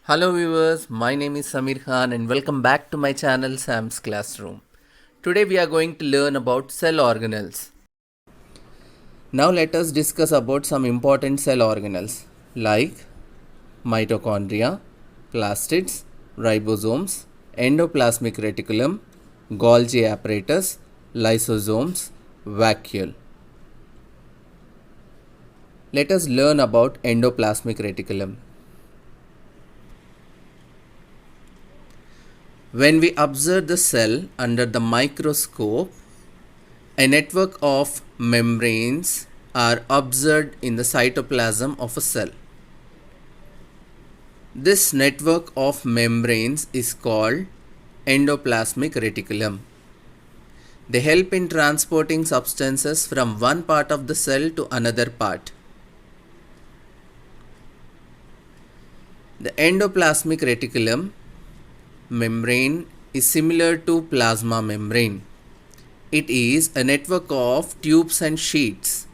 Hello viewers, my name is Samir Khan and welcome back to my channel Sam's Classroom. Today we are going to learn about cell organelles. Now let us discuss about some important cell organelles like mitochondria, plastids, ribosomes, endoplasmic reticulum, Golgi apparatus, lysosomes, vacuole. Let us learn about endoplasmic reticulum. When we observe the cell under the microscope, a network of membranes are observed in the cytoplasm of a cell. This network of membranes is called endoplasmic reticulum. They help in transporting substances from one part of the cell to another part. The endoplasmic reticulum membrane is similar to plasma membrane. It is a network of tubes and sheets.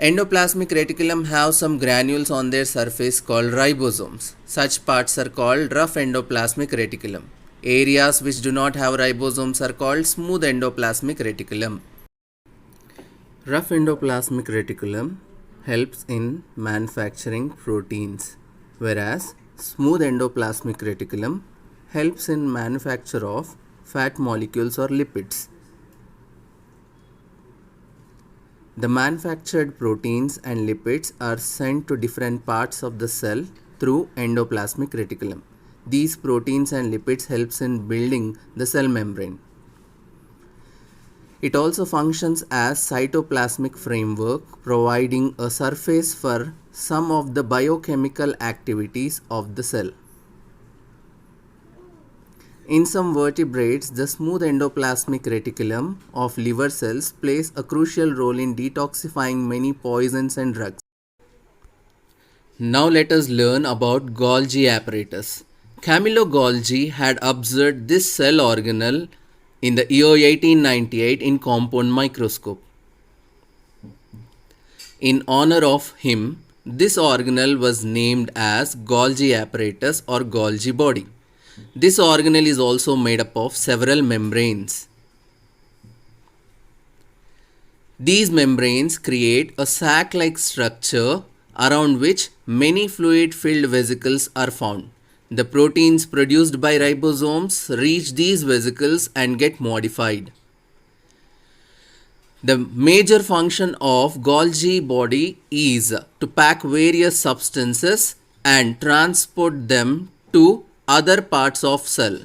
Endoplasmic reticulum have some granules on their surface called ribosomes. Such parts are called rough endoplasmic reticulum. Areas which do not have ribosomes are called smooth endoplasmic reticulum. Rough endoplasmic reticulum helps in manufacturing proteins, whereas smooth endoplasmic reticulum helps in manufacture of fat molecules or lipids. The manufactured proteins and lipids are sent to different parts of the cell through endoplasmic reticulum. These proteins and lipids helps in building the cell membrane. It also functions as cytoplasmic framework, providing a surface for some of the biochemical activities of the cell. In some vertebrates, the smooth endoplasmic reticulum of liver cells plays a crucial role in detoxifying many poisons and drugs. Now let us learn about Golgi apparatus. Camillo Golgi had observed this cell organelle in the year 1898 in compound microscope. In honor of him, this organelle was named as Golgi apparatus or Golgi body. This organelle is also made up of several membranes. These membranes create a sac-like structure around which many fluid-filled vesicles are found. The proteins produced by ribosomes reach these vesicles and get modified. The major function of Golgi body is to pack various substances and transport them to other parts of cell.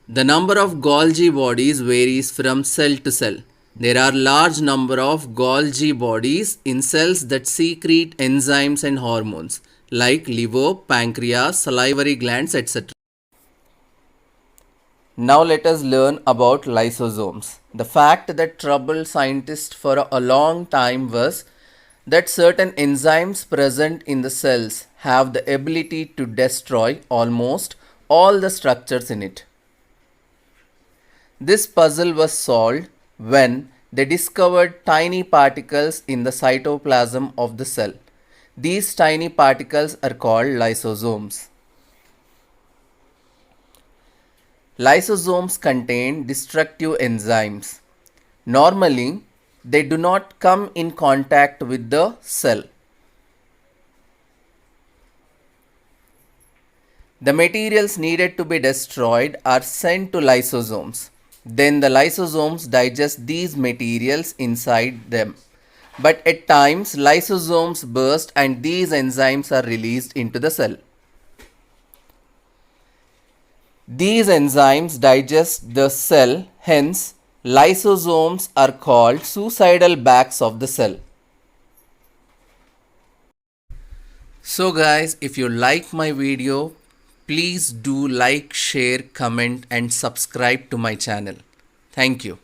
The number of Golgi bodies varies from cell to cell. There are large number of Golgi bodies in cells that secrete enzymes and hormones like liver, pancreas, salivary glands, etc. Now let us learn about lysosomes. The fact that troubled scientists for a long time was that certain enzymes present in the cells have the ability to destroy almost all the structures in it. This puzzle was solved when they discovered tiny particles in the cytoplasm of the cell. These tiny particles are called lysosomes. Lysosomes contain destructive enzymes. Normally, they do not come in contact with the cell. The materials needed to be destroyed are sent to lysosomes. Then the lysosomes digest these materials inside them. But at times, lysosomes burst and these enzymes are released into the cell. These enzymes digest the cell, hence lysosomes are called suicidal bags of the cell. So guys, if you like my video, please do like, share, comment and subscribe to my channel. Thank you.